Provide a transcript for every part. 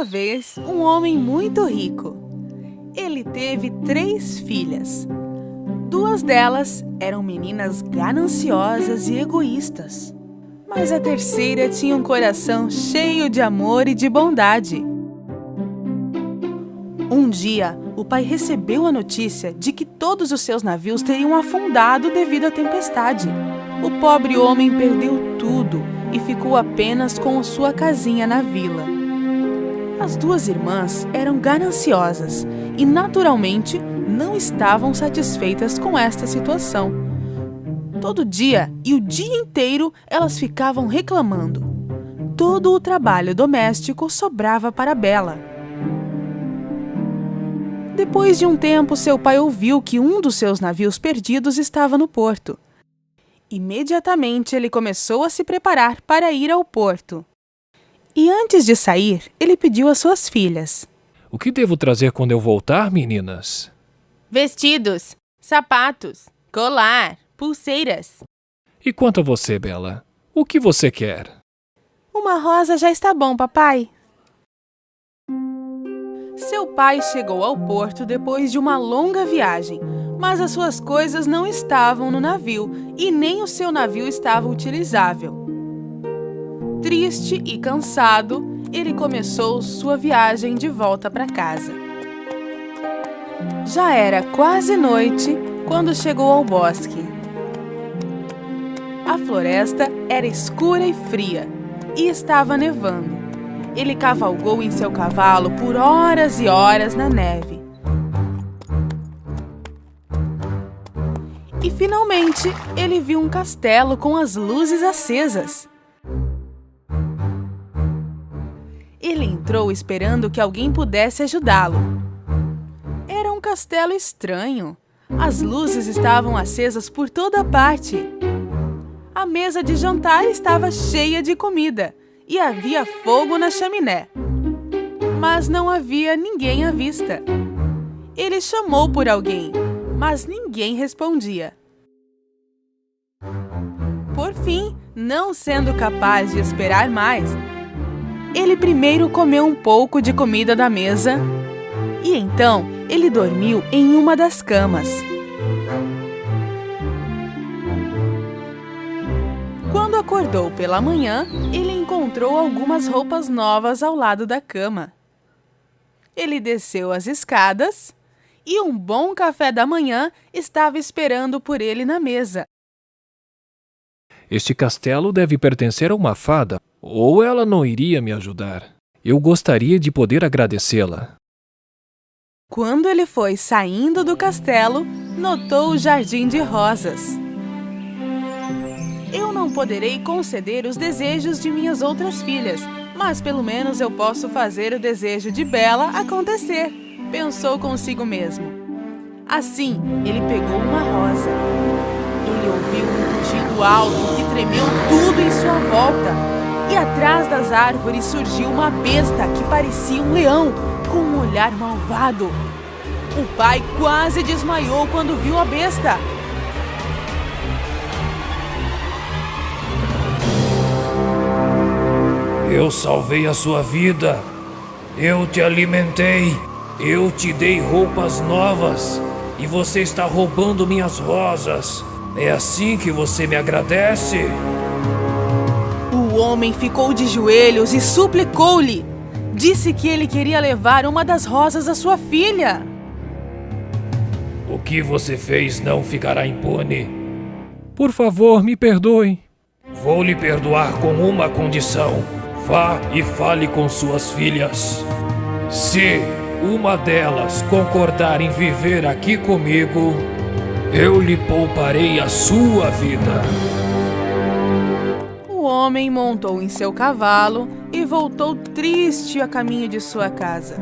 uma vez um homem muito rico. Ele teve 3 filhas. 2 delas eram meninas gananciosas e egoístas. Mas a terceira tinha um coração cheio de amor e de bondade. Um dia, o pai recebeu a notícia de que todos os seus navios teriam afundado devido à tempestade. O pobre homem perdeu tudo e ficou apenas com sua casinha na vila. As 2 irmãs eram gananciosas e, naturalmente, não estavam satisfeitas com esta situação. Todo dia e o dia inteiro elas ficavam reclamando. Todo o trabalho doméstico sobrava para Bela. Depois de um tempo, seu pai ouviu que um dos seus navios perdidos estava no porto. Imediatamente, ele começou a se preparar para ir ao porto. E antes de sair, ele pediu às suas filhas: O que devo trazer quando eu voltar, meninas? Vestidos, sapatos, colar, pulseiras. E quanto a você, Bela? O que você quer? Uma rosa já está bom, papai. Seu pai chegou ao porto depois de uma longa viagem, mas as suas coisas não estavam no navio e nem o seu navio estava utilizável. Triste e cansado, ele começou sua viagem de volta para casa. Já era quase noite quando chegou ao bosque. A floresta era escura e fria e estava nevando. Ele cavalgou em seu cavalo por horas e horas na neve. E finalmente ele viu um castelo com as luzes acesas. Ele entrou esperando que alguém pudesse ajudá-lo. Era um castelo estranho. As luzes estavam acesas por toda parte. A mesa de jantar estava cheia de comida e havia fogo na chaminé. Mas não havia ninguém à vista. Ele chamou por alguém, mas ninguém respondia. Por fim, não sendo capaz de esperar mais, ele primeiro comeu um pouco de comida da mesa e então ele dormiu em uma das camas. Quando acordou pela manhã, ele encontrou algumas roupas novas ao lado da cama. Ele desceu as escadas e um bom café da manhã estava esperando por ele na mesa. Este castelo deve pertencer a uma fada, ou ela não iria me ajudar. Eu gostaria de poder agradecê-la. Quando ele foi saindo do castelo, notou o jardim de rosas. Eu não poderei conceder os desejos de minhas outras filhas, mas pelo menos eu posso fazer o desejo de Bela acontecer, pensou consigo mesmo. Assim, ele pegou uma rosa. Ele ouviu um rugido alto que tremeu tudo em sua volta. E atrás das árvores surgiu uma besta que parecia um leão, com um olhar malvado. O pai quase desmaiou quando viu a besta. Eu salvei a sua vida. Eu te alimentei. Eu te dei roupas novas. E você está roubando minhas rosas. É assim que você me agradece? O homem ficou de joelhos e suplicou-lhe. Disse que ele queria levar uma das rosas à sua filha. O que você fez não ficará impune. Por favor, me perdoe. Vou lhe perdoar com uma condição. Vá e fale com suas filhas. Se uma delas concordar em viver aqui comigo, eu lhe pouparei a sua vida. O homem montou em seu cavalo e voltou triste a caminho de sua casa.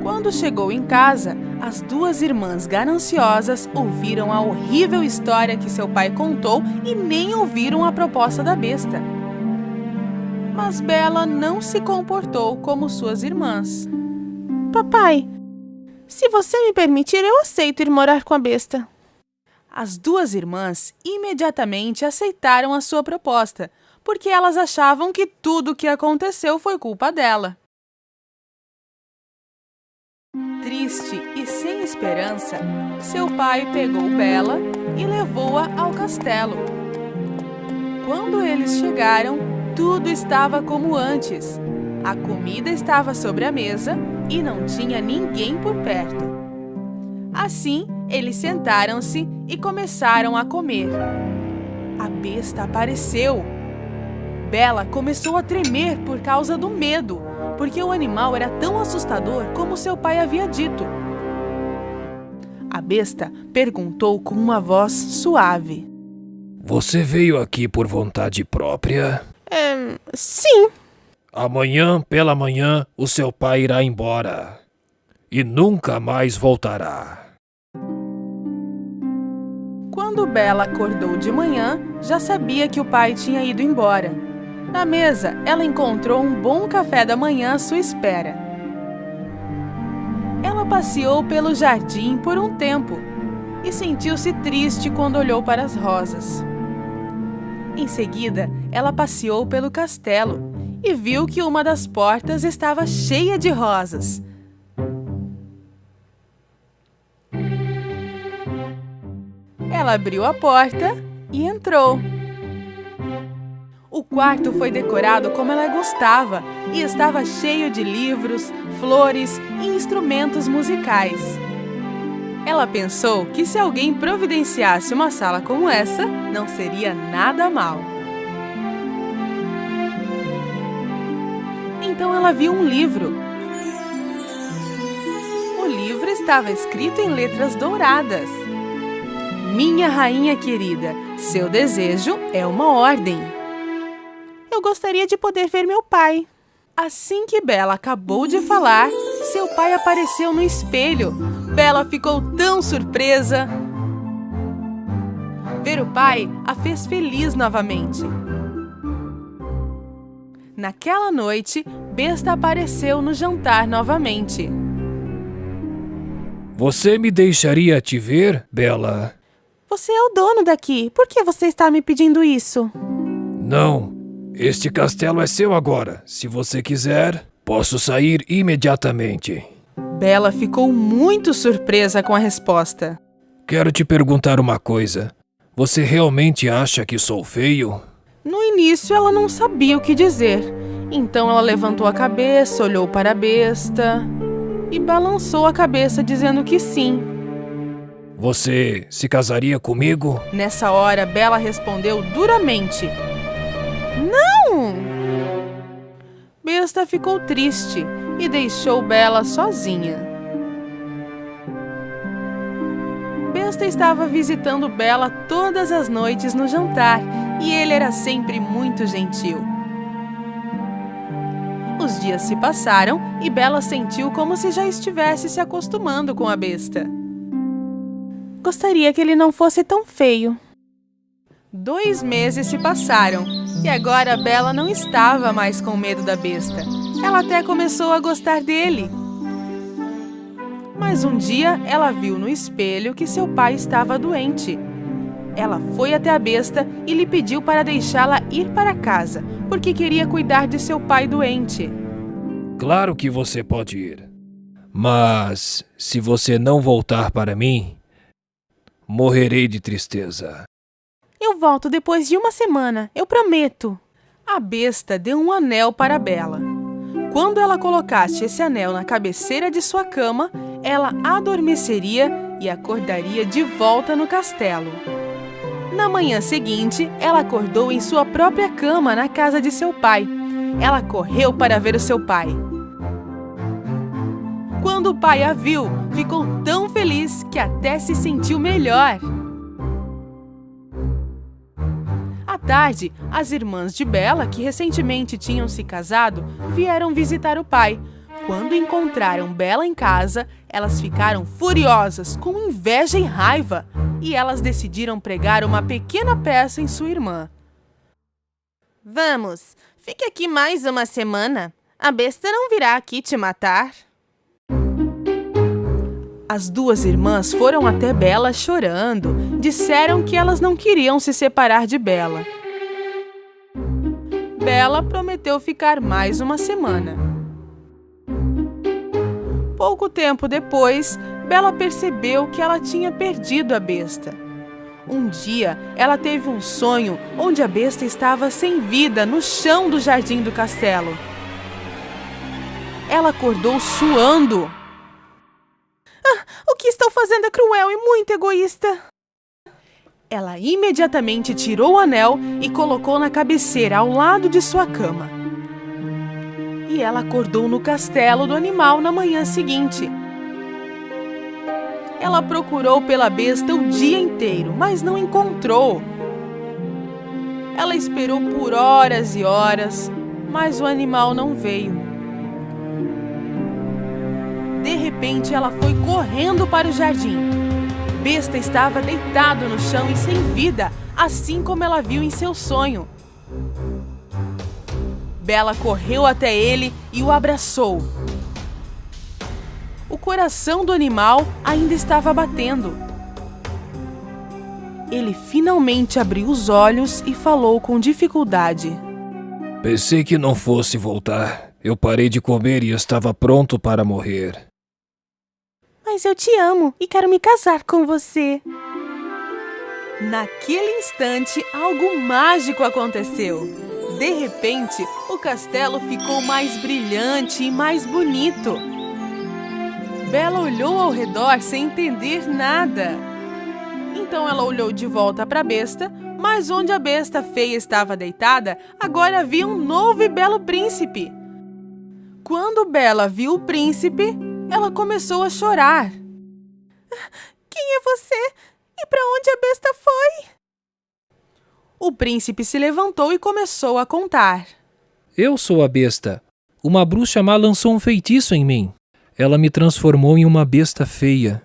Quando chegou em casa, as 2 irmãs gananciosas ouviram a horrível história que seu pai contou e nem ouviram a proposta da besta. Mas Bela não se comportou como suas irmãs. Papai, se você me permitir, eu aceito ir morar com a besta. As 2 irmãs imediatamente aceitaram a sua proposta, porque elas achavam que tudo o que aconteceu foi culpa dela. Triste e sem esperança, seu pai pegou Bela e levou-a ao castelo. Quando eles chegaram, tudo estava como antes. A comida estava sobre a mesa e não tinha ninguém por perto. Assim, eles sentaram-se e começaram a comer. A besta apareceu. Bela começou a tremer por causa do medo, porque o animal era tão assustador como seu pai havia dito. A besta perguntou com uma voz suave: Você veio aqui por vontade própria? Sim. Amanhã, pela manhã, o seu pai irá embora. E nunca mais voltará. Quando Bela acordou de manhã, já sabia que o pai tinha ido embora. Na mesa, ela encontrou um bom café da manhã à sua espera. Ela passeou pelo jardim por um tempo e sentiu-se triste quando olhou para as rosas. Em seguida, ela passeou pelo castelo e viu que uma das portas estava cheia de rosas. Ela abriu a porta e entrou. O quarto foi decorado como ela gostava e estava cheio de livros, flores e instrumentos musicais. Ela pensou que se alguém providenciasse uma sala como essa, não seria nada mal. Então ela viu um livro. O livro estava escrito em letras douradas: Minha rainha querida, seu desejo é uma ordem. Eu gostaria de poder ver meu pai. Assim que Bela acabou de falar, seu pai apareceu no espelho. Bela ficou tão surpresa. Ver o pai a fez feliz novamente. Naquela noite, Besta apareceu no jantar novamente. Você me deixaria te ver, Bela? Você é o dono daqui. Por que você está me pedindo isso? Não. Este castelo é seu agora. Se você quiser, posso sair imediatamente. Bela ficou muito surpresa com a resposta. Quero te perguntar uma coisa. Você realmente acha que sou feio? No início, ela não sabia o que dizer. Então ela levantou a cabeça, olhou para a besta e balançou a cabeça dizendo que sim. Você se casaria comigo? Nessa hora, Bela respondeu duramente: Não! Besta ficou triste e deixou Bela sozinha. Besta estava visitando Bela todas as noites no jantar e ele era sempre muito gentil. Os dias se passaram e Bela sentiu como se já estivesse se acostumando com a besta. Gostaria que ele não fosse tão feio. 2 meses se passaram e agora Bela não estava mais com medo da besta. Ela até começou a gostar dele. Mas um dia ela viu no espelho que seu pai estava doente. Ela foi até a besta e lhe pediu para deixá-la ir para casa, porque queria cuidar de seu pai doente. Claro que você pode ir. Mas, se você não voltar para mim, morrerei de tristeza. Eu volto depois de 1 semana, eu prometo. A besta deu um anel para Bela. Quando ela colocasse esse anel na cabeceira de sua cama, ela adormeceria e acordaria de volta no castelo. Na manhã seguinte, ela acordou em sua própria cama na casa de seu pai. Ela correu para ver o seu pai. Quando o pai a viu, ficou tão feliz que até se sentiu melhor. À tarde, as irmãs de Bela, que recentemente tinham se casado, vieram visitar o pai. Quando encontraram Bela em casa, elas ficaram furiosas, com inveja e raiva, e elas decidiram pregar uma pequena peça em sua irmã. Vamos, fique aqui mais 1 semana. A besta não virá aqui te matar. As 2 irmãs foram até Bela chorando. Disseram que elas não queriam se separar de Bela. Bela prometeu ficar mais 1 semana. Pouco tempo depois, Bela percebeu que ela tinha perdido a besta. Um dia, ela teve um sonho onde a besta estava sem vida no chão do jardim do castelo. Ela acordou suando. O que estou fazendo é cruel e muito egoísta. Ela imediatamente tirou o anel e colocou na cabeceira ao lado de sua cama. E ela acordou no castelo do animal na manhã seguinte. Ela procurou pela besta o dia inteiro, mas não encontrou. Ela esperou por horas e horas, mas o animal não veio. De repente, ela foi correndo para o jardim. Besta estava deitado no chão e sem vida, assim como ela viu em seu sonho. Bela correu até ele e o abraçou. O coração do animal ainda estava batendo. Ele finalmente abriu os olhos e falou com dificuldade. Pensei que não fosse voltar. Eu parei de comer e estava pronto para morrer. Mas eu te amo e quero me casar com você. Naquele instante, algo mágico aconteceu. De repente, o castelo ficou mais brilhante e mais bonito. Bela olhou ao redor sem entender nada. Então ela olhou de volta para a besta, mas onde a besta feia estava deitada, agora havia um novo e belo príncipe. Quando Bela viu o príncipe, ela começou a chorar. Quem é você? E para onde a besta foi? O príncipe se levantou e começou a contar. Eu sou a besta. Uma bruxa má lançou um feitiço em mim. Ela me transformou em uma besta feia.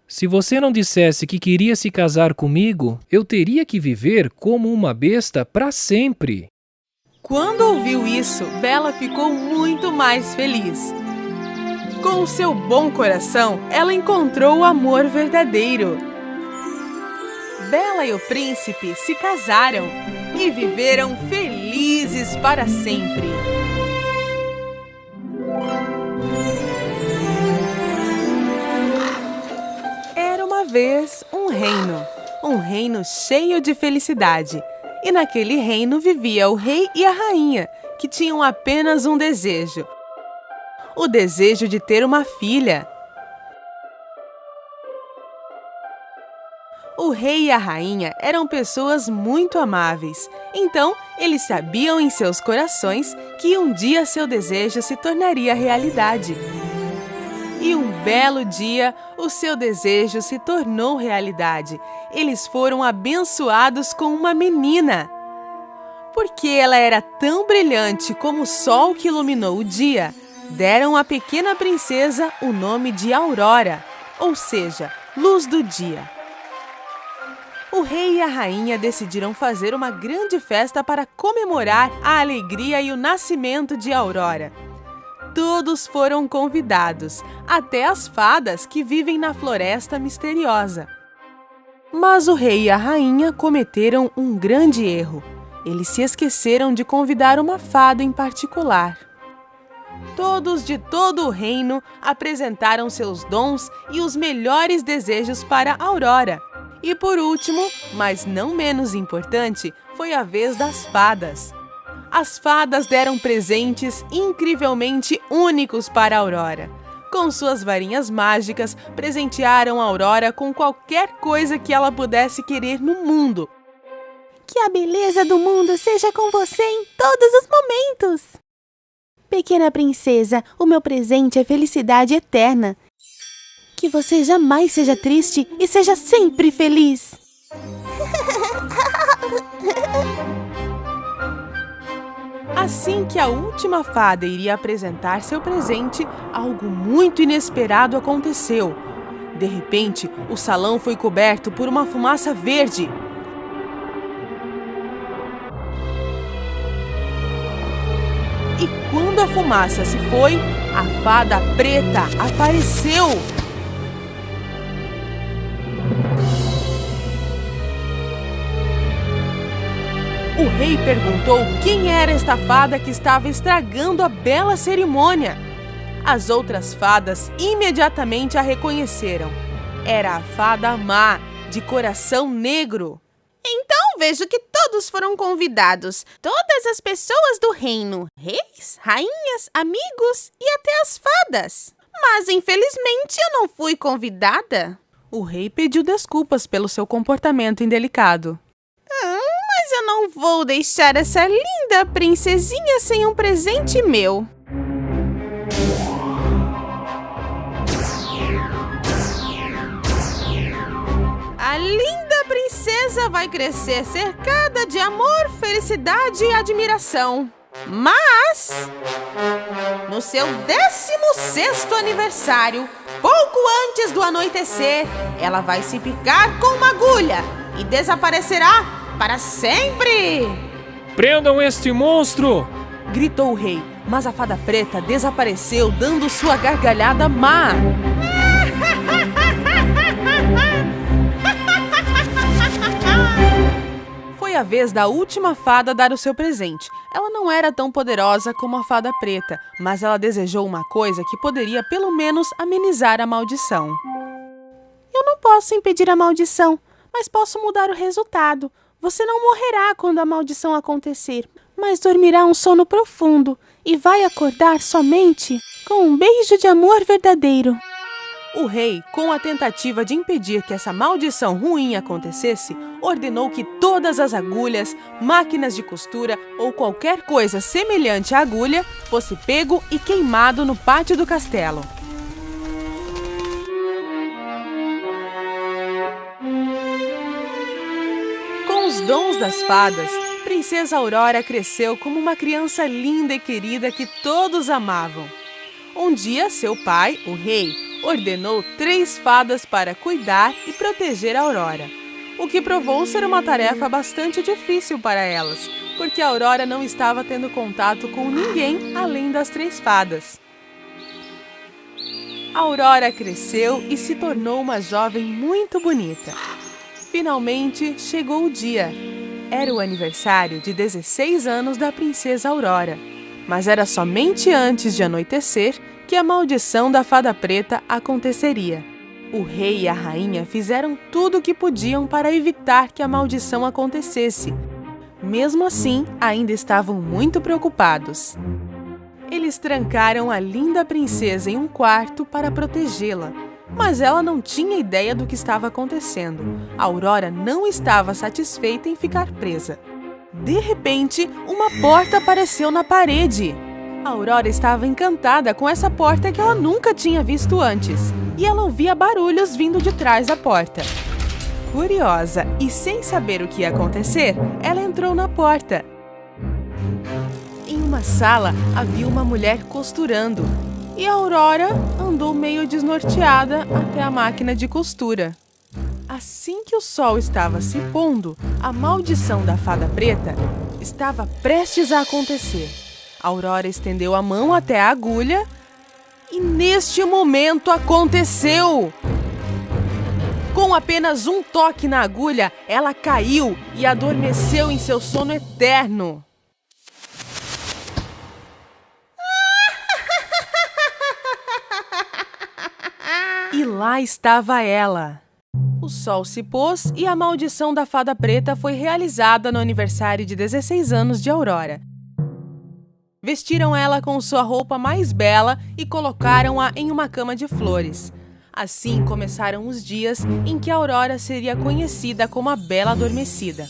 Se você não dissesse que queria se casar comigo, eu teria que viver como uma besta para sempre. Quando ouviu isso, Bela ficou muito mais feliz. Com o seu bom coração, ela encontrou o amor verdadeiro. Bela e o príncipe se casaram e viveram felizes para sempre. Era uma vez um reino cheio de felicidade. E naquele reino vivia o rei e a rainha, que tinham apenas um desejo: o desejo de ter uma filha. O rei e a rainha eram pessoas muito amáveis, então eles sabiam em seus corações que um dia seu desejo se tornaria realidade. E um belo dia, o seu desejo se tornou realidade. Eles foram abençoados com uma menina. Porque ela era tão brilhante como o sol que iluminou o dia, deram à pequena princesa o nome de Aurora, ou seja, luz do dia. O rei e a rainha decidiram fazer uma grande festa para comemorar a alegria e o nascimento de Aurora. Todos foram convidados, até as fadas que vivem na floresta misteriosa. Mas o rei e a rainha cometeram um grande erro. Eles se esqueceram de convidar uma fada em particular. Todos de todo o reino apresentaram seus dons e os melhores desejos para Aurora. E por último, mas não menos importante, foi a vez das fadas. As fadas deram presentes incrivelmente únicos para Aurora. Com suas varinhas mágicas, presentearam Aurora com qualquer coisa que ela pudesse querer no mundo. Que a beleza do mundo seja com você em todos os momentos! Pequena princesa, o meu presente é felicidade eterna. Que você jamais seja triste e seja sempre feliz! Assim que a última fada iria apresentar seu presente, algo muito inesperado aconteceu. De repente, o salão foi coberto por uma fumaça verde. E quando a fumaça se foi, a fada preta apareceu. O rei perguntou quem era esta fada que estava estragando a bela cerimônia. As outras fadas imediatamente a reconheceram. Era a fada má, de coração negro. Então vejo que todos foram convidados. Todas as pessoas do reino. Reis, rainhas, amigos e até as fadas. Mas infelizmente eu não fui convidada. O rei pediu desculpas pelo seu comportamento indelicado. Mas eu não vou deixar essa linda princesinha sem um presente meu. A linda princesa vai crescer cercada de amor, felicidade e admiração. Mas, no seu 16º aniversário, pouco antes do anoitecer, ela vai se picar com uma agulha e desaparecerá para sempre! Prendam este monstro! Gritou o rei, mas a fada preta desapareceu dando sua gargalhada má. Foi a vez da última fada dar o seu presente. Ela não era tão poderosa como a fada preta, mas ela desejou uma coisa que poderia pelo menos amenizar a maldição. Eu não posso impedir a maldição, mas posso mudar o resultado. Você não morrerá quando a maldição acontecer, mas dormirá um sono profundo e vai acordar somente com um beijo de amor verdadeiro. O rei, com a tentativa de impedir que essa maldição ruim acontecesse, ordenou que todas as agulhas, máquinas de costura ou qualquer coisa semelhante à agulha fosse pego e queimado no pátio do castelo. Com os dons das fadas, Princesa Aurora cresceu como uma criança linda e querida que todos amavam. Um dia, seu pai, o rei, ordenou 3 fadas para cuidar e proteger a Aurora, o que provou ser uma tarefa bastante difícil para elas, porque a Aurora não estava tendo contato com ninguém além das 3 fadas. A Aurora cresceu e se tornou uma jovem muito bonita. Finalmente chegou o dia. Era o aniversário de 16 anos da Princesa Aurora, mas era somente antes de anoitecer que a maldição da fada preta aconteceria. O rei e a rainha fizeram tudo o que podiam para evitar que a maldição acontecesse. Mesmo assim, ainda estavam muito preocupados. Eles trancaram a linda princesa em um quarto para protegê-la, mas ela não tinha ideia do que estava acontecendo. A Aurora não estava satisfeita em ficar presa. De repente, uma porta apareceu na parede. A Aurora estava encantada com essa porta que ela nunca tinha visto antes, e ela ouvia barulhos vindo de trás da porta. Curiosa e sem saber o que ia acontecer, ela entrou na porta. Em uma sala havia uma mulher costurando, e a Aurora andou meio desnorteada até a máquina de costura. Assim que o sol estava se pondo, a maldição da fada preta estava prestes a acontecer. A Aurora estendeu a mão até a agulha e neste momento aconteceu! Com apenas um toque na agulha, ela caiu e adormeceu em seu sono eterno. E lá estava ela. O sol se pôs e a maldição da fada preta foi realizada no aniversário de 16 anos de Aurora. Vestiram ela com sua roupa mais bela e colocaram-a em uma cama de flores. Assim começaram os dias em que a Aurora seria conhecida como a Bela Adormecida.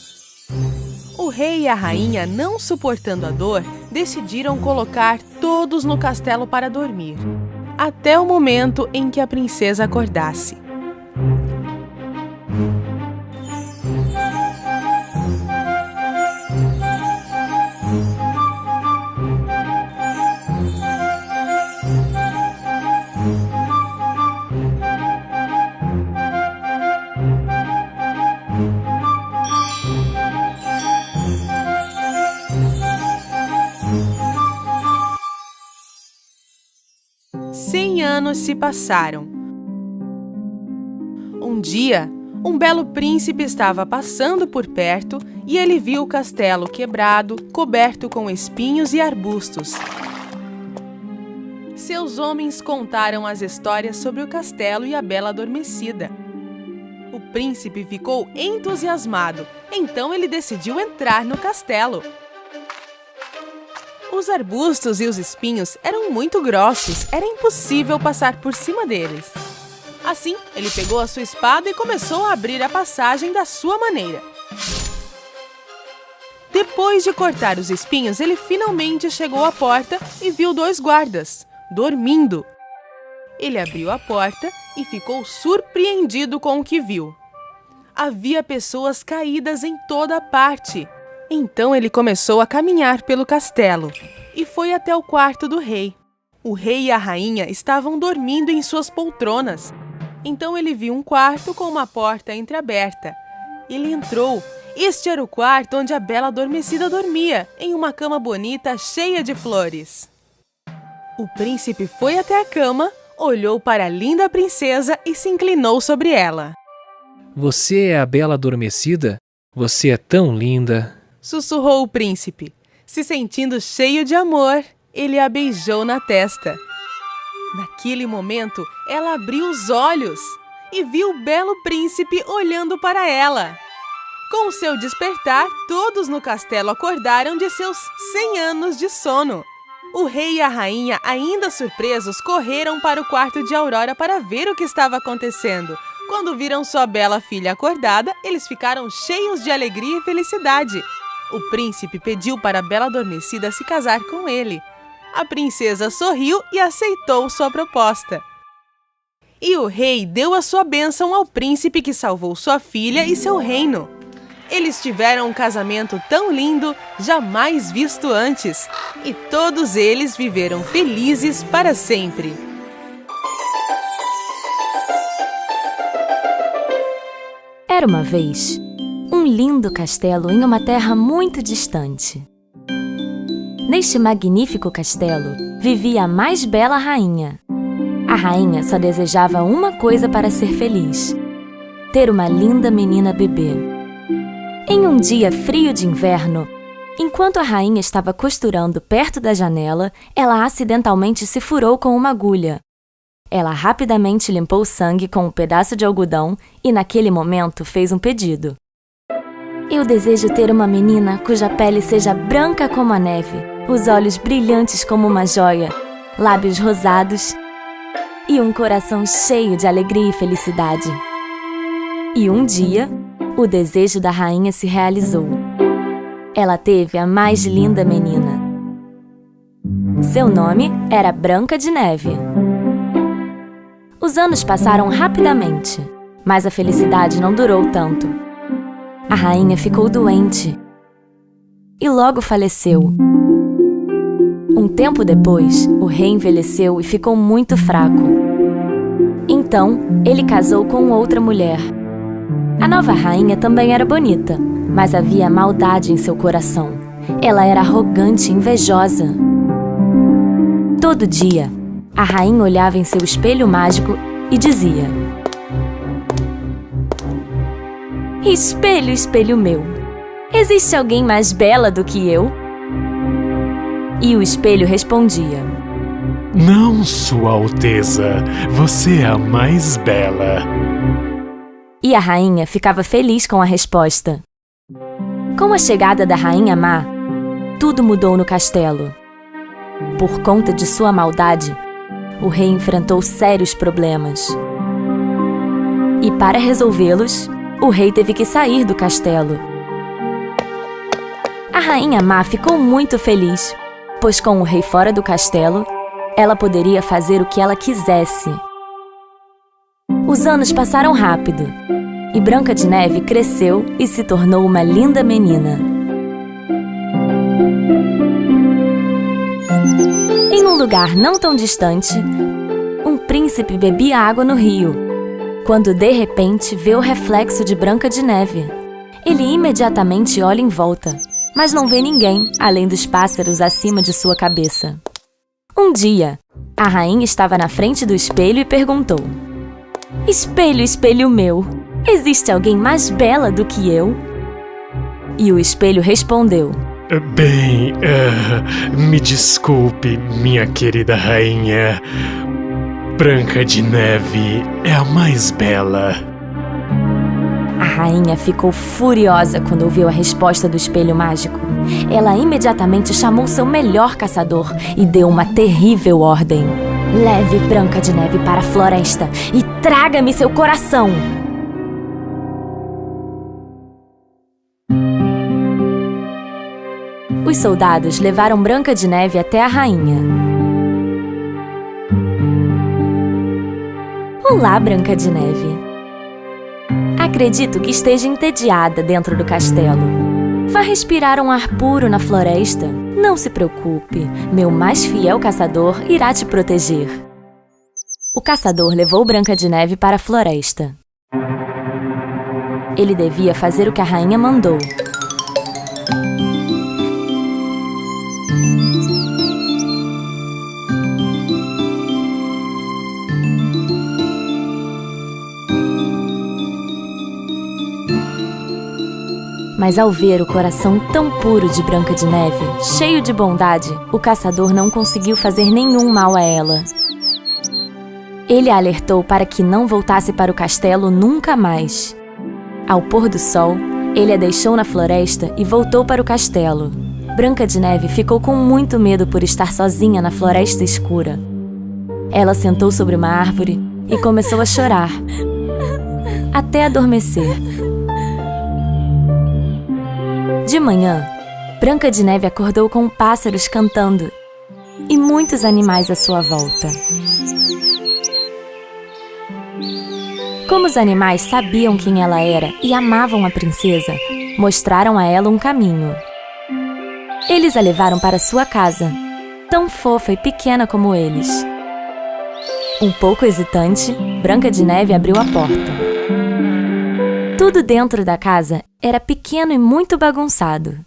O rei e a rainha, não suportando a dor, decidiram colocar todos no castelo para dormir, até o momento em que a princesa acordasse. Anos se passaram. Um dia, um belo príncipe estava passando por perto e ele viu o castelo quebrado, coberto com espinhos e arbustos. Seus homens contaram as histórias sobre o castelo e a Bela Adormecida. O príncipe ficou entusiasmado, então ele decidiu entrar no castelo. Os arbustos e os espinhos eram muito grossos, era impossível passar por cima deles. Assim, ele pegou a sua espada e começou a abrir a passagem da sua maneira. Depois de cortar os espinhos, ele finalmente chegou à porta e viu 2 guardas, dormindo. Ele abriu a porta e ficou surpreendido com o que viu. Havia pessoas caídas em toda parte. Então ele começou a caminhar pelo castelo e foi até o quarto do rei. O rei e a rainha estavam dormindo em suas poltronas. Então ele viu um quarto com uma porta entreaberta. Ele entrou. Este era o quarto onde a Bela Adormecida dormia, em uma cama bonita cheia de flores. O príncipe foi até a cama, olhou para a linda princesa e se inclinou sobre ela. Você é a Bela Adormecida? Você é tão linda! Sussurrou o príncipe. Se sentindo cheio de amor, ele a beijou na testa. Naquele momento, ela abriu os olhos e viu o belo príncipe olhando para ela. Com o seu despertar, todos no castelo acordaram de seus 100 anos de sono. O rei e a rainha, ainda surpresos, correram para o quarto de Aurora para ver o que estava acontecendo. Quando viram sua bela filha acordada, eles ficaram cheios de alegria e felicidade. O príncipe pediu para a Bela Adormecida se casar com ele. A princesa sorriu e aceitou sua proposta. E o rei deu a sua bênção ao príncipe que salvou sua filha e seu reino. Eles tiveram um casamento tão lindo, jamais visto antes, e todos eles viveram felizes para sempre. Era uma vez um lindo castelo em uma terra muito distante. Neste magnífico castelo vivia a mais bela rainha. A rainha só desejava uma coisa para ser feliz: ter uma linda menina bebê. Em um dia frio de inverno, enquanto a rainha estava costurando perto da janela, ela acidentalmente se furou com uma agulha. Ela rapidamente limpou o sangue com um pedaço de algodão e, naquele momento, fez um pedido. Eu desejo ter uma menina cuja pele seja branca como a neve, os olhos brilhantes como uma joia, lábios rosados e um coração cheio de alegria e felicidade. E um dia, o desejo da rainha se realizou. Ela teve a mais linda menina. Seu nome era Branca de Neve. Os anos passaram rapidamente, mas a felicidade não durou tanto. A rainha ficou doente e logo faleceu. Um tempo depois, o rei envelheceu e ficou muito fraco. Então, ele casou com outra mulher. A nova rainha também era bonita, mas havia maldade em seu coração. Ela era arrogante e invejosa. Todo dia, a rainha olhava em seu espelho mágico e dizia: Espelho, espelho meu, existe alguém mais bela do que eu? E o espelho respondia: Não, Sua Alteza, você é a mais bela. E a rainha ficava feliz com a resposta. Com a chegada da Rainha Má, tudo mudou no castelo. Por conta de sua maldade, o rei enfrentou sérios problemas. E para resolvê-los, o rei teve que sair do castelo. A Rainha Má ficou muito feliz, pois com o rei fora do castelo, ela poderia fazer o que ela quisesse. Os anos passaram rápido, e Branca de Neve cresceu e se tornou uma linda menina. Em um lugar não tão distante, um príncipe bebia água no rio, quando de repente vê o reflexo de Branca de Neve. Ele imediatamente olha em volta, mas não vê ninguém além dos pássaros acima de sua cabeça. Um dia, a rainha estava na frente do espelho e perguntou: Espelho, espelho meu, existe alguém mais bela do que eu? E o espelho respondeu: Bem, me desculpe, minha querida rainha. Branca de Neve é a mais bela. A rainha ficou furiosa quando ouviu a resposta do espelho mágico. Ela imediatamente chamou seu melhor caçador e deu uma terrível ordem. Leve Branca de Neve para a floresta e traga-me seu coração. Os soldados levaram Branca de Neve até a rainha. Olá, Branca de Neve. Acredito que esteja entediada dentro do castelo. Vá respirar um ar puro na floresta. Não se preocupe, meu mais fiel caçador irá te proteger. O caçador levou Branca de Neve para a floresta. Ele devia fazer o que a rainha mandou. Mas ao ver o coração tão puro de Branca de Neve, cheio de bondade, o caçador não conseguiu fazer nenhum mal a ela. Ele a alertou para que não voltasse para o castelo nunca mais. Ao pôr do sol, ele a deixou na floresta e voltou para o castelo. Branca de Neve ficou com muito medo por estar sozinha na floresta escura. Ela sentou sobre uma árvore e começou a chorar, até adormecer. De manhã, Branca de Neve acordou com pássaros cantando e muitos animais à sua volta. Como os animais sabiam quem ela era e amavam a princesa, mostraram a ela um caminho. Eles a levaram para sua casa, tão fofa e pequena como eles. Um pouco hesitante, Branca de Neve abriu a porta. Tudo dentro da casa era pequeno e muito bagunçado.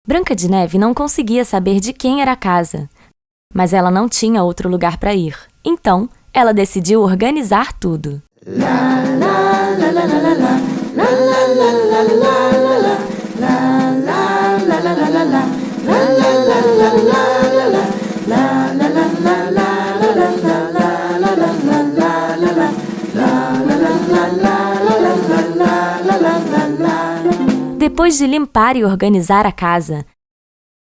Branca de Neve não conseguia saber de quem era a casa, mas ela não tinha outro lugar para ir. Então, ela decidiu organizar tudo. Depois de limpar e organizar a casa,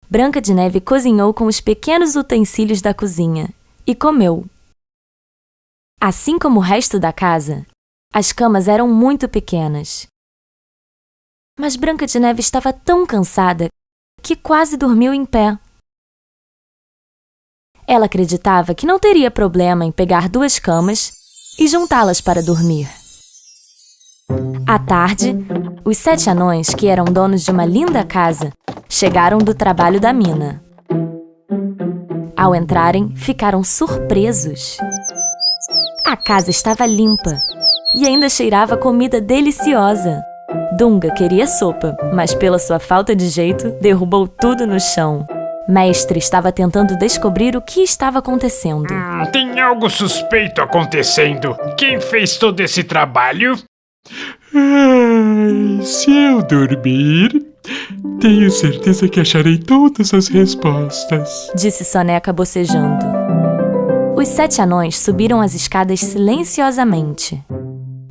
Branca de Neve cozinhou com os pequenos utensílios da cozinha e comeu. Assim como o resto da casa, as camas eram muito pequenas. Mas Branca de Neve estava tão cansada que quase dormiu em pé. Ela acreditava que não teria problema em pegar 2 camas e juntá-las para dormir. À tarde, os 7 anões, que eram donos de uma linda casa, chegaram do trabalho da mina. Ao entrarem, ficaram surpresos. A casa estava limpa e ainda cheirava comida deliciosa. Dunga queria sopa, mas pela sua falta de jeito, derrubou tudo no chão. Mestre estava tentando descobrir o que estava acontecendo. Tem algo suspeito acontecendo. Quem fez todo esse trabalho? Ai, se eu dormir, tenho certeza que acharei todas as respostas, disse Soneca bocejando. Os 7 anões subiram as escadas silenciosamente.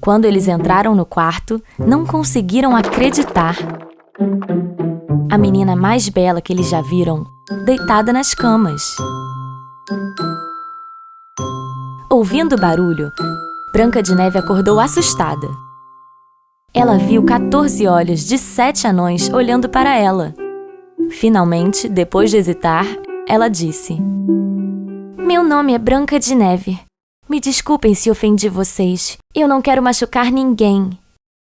Quando eles entraram no quarto, não conseguiram acreditar. A menina mais bela que eles já viram, deitada nas camas. Ouvindo o barulho, Branca de Neve acordou assustada. Ela viu 14 olhos de 7 anões olhando para ela. Finalmente, depois de hesitar, ela disse: Meu nome é Branca de Neve. Me desculpem se ofendi vocês. Eu não quero machucar ninguém.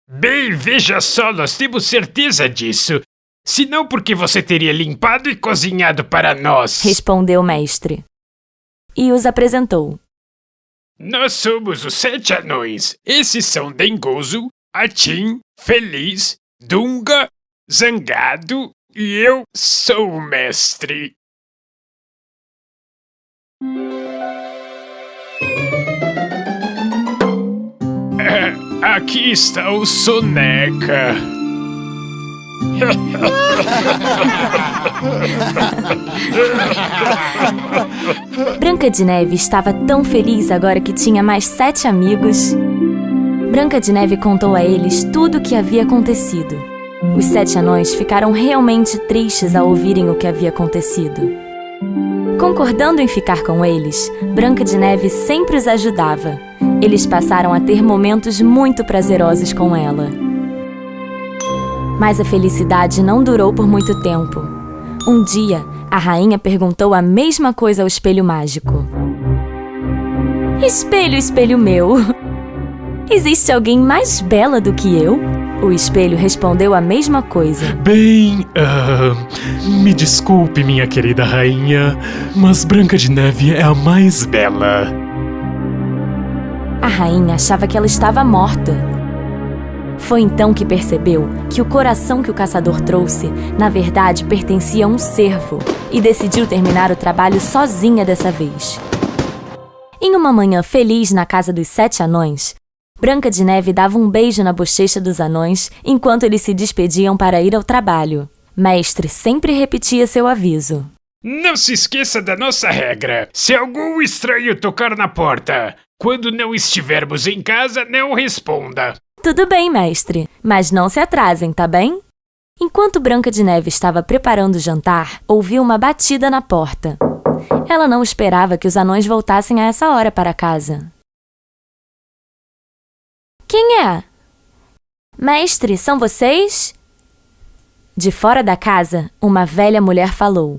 Bem, veja só, nós temos certeza disso. Se não, porque você teria limpado e cozinhado para nós? Respondeu o mestre. E os apresentou. Nós somos os 7 anões. Esses são Dengoso, Atim, Feliz, Dunga, Zangado e eu sou o mestre. Aqui está o Soneca. Branca de Neve estava tão feliz agora que tinha mais 7 amigos. Branca de Neve contou a eles tudo o que havia acontecido. Os 7 anões ficaram realmente tristes ao ouvirem o que havia acontecido. Concordando em ficar com eles, Branca de Neve sempre os ajudava. Eles passaram a ter momentos muito prazerosos com ela. Mas a felicidade não durou por muito tempo. Um dia, a rainha perguntou a mesma coisa ao espelho mágico. Espelho, espelho meu, existe alguém mais bela do que eu? O espelho respondeu a mesma coisa. Bem, me desculpe, minha querida rainha, mas Branca de Neve é a mais bela. A rainha achava que ela estava morta. Foi então que percebeu que o coração que o caçador trouxe, na verdade, pertencia a um cervo e decidiu terminar o trabalho sozinha dessa vez. Em uma manhã feliz na casa dos 7 anões, Branca de Neve dava um beijo na bochecha dos anões enquanto eles se despediam para ir ao trabalho. Mestre sempre repetia seu aviso. Não se esqueça da nossa regra. Se algum estranho tocar na porta, quando não estivermos em casa, não responda. Tudo bem, mestre, mas não se atrasem, tá bem? Enquanto Branca de Neve estava preparando o jantar, ouviu uma batida na porta. Ela não esperava que os anões voltassem a essa hora para casa. Quem é? Mestre, são vocês? De fora da casa, uma velha mulher falou.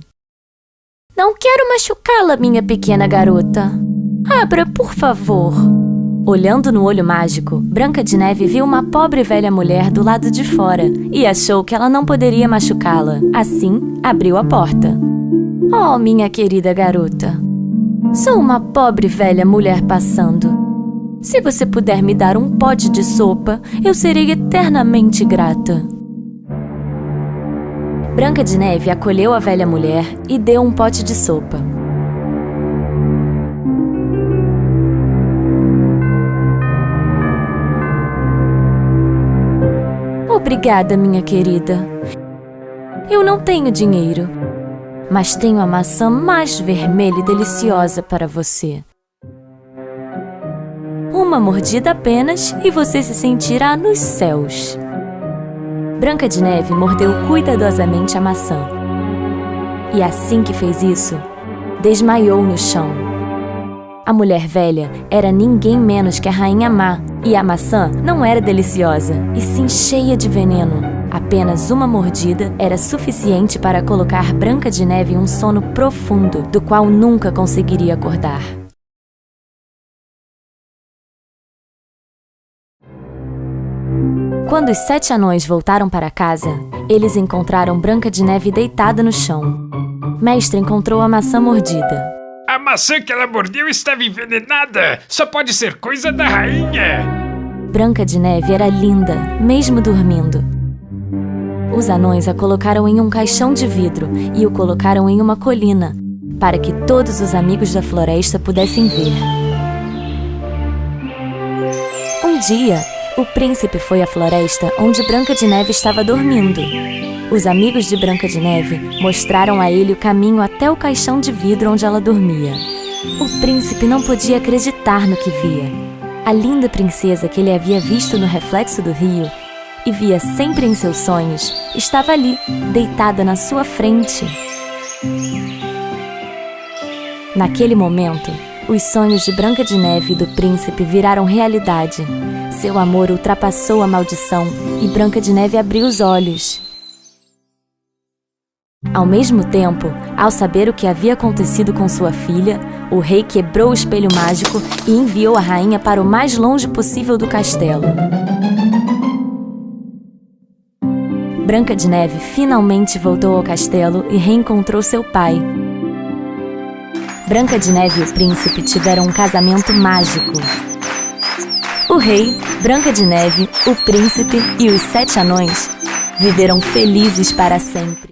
Não quero machucá-la, minha pequena garota. Abra, por favor. Olhando no olho mágico, Branca de Neve viu uma pobre velha mulher do lado de fora e achou que ela não poderia machucá-la. Assim, abriu a porta. Oh, minha querida garota. Sou uma pobre velha mulher passando. Se você puder me dar um pote de sopa, eu serei eternamente grata. Branca de Neve acolheu a velha mulher e deu um pote de sopa. Obrigada, minha querida. Eu não tenho dinheiro, mas tenho a maçã mais vermelha e deliciosa para você. Uma mordida apenas e você se sentirá nos céus. Branca de Neve mordeu cuidadosamente a maçã. E assim que fez isso, desmaiou no chão. A mulher velha era ninguém menos que a Rainha Má, e a maçã não era deliciosa, e sim cheia de veneno. Apenas uma mordida era suficiente para colocar Branca de Neve em um sono profundo, do qual nunca conseguiria acordar. Quando os 7 anões voltaram para casa, eles encontraram Branca de Neve deitada no chão. Mestre encontrou a maçã mordida. A maçã que ela mordeu estava envenenada. Só pode ser coisa da rainha. Branca de Neve era linda, mesmo dormindo. Os anões a colocaram em um caixão de vidro e o colocaram em uma colina, para que todos os amigos da floresta pudessem ver. Um dia, o príncipe foi à floresta onde Branca de Neve estava dormindo. Os amigos de Branca de Neve mostraram a ele o caminho até o caixão de vidro onde ela dormia. O príncipe não podia acreditar no que via. A linda princesa que ele havia visto no reflexo do rio e via sempre em seus sonhos, estava ali, deitada na sua frente. Naquele momento, os sonhos de Branca de Neve e do príncipe viraram realidade. Seu amor ultrapassou a maldição e Branca de Neve abriu os olhos. Ao mesmo tempo, ao saber o que havia acontecido com sua filha, o rei quebrou o espelho mágico e enviou a rainha para o mais longe possível do castelo. Branca de Neve finalmente voltou ao castelo e reencontrou seu pai. Branca de Neve e o príncipe tiveram um casamento mágico. O rei, Branca de Neve, o príncipe e os 7 anões viveram felizes para sempre.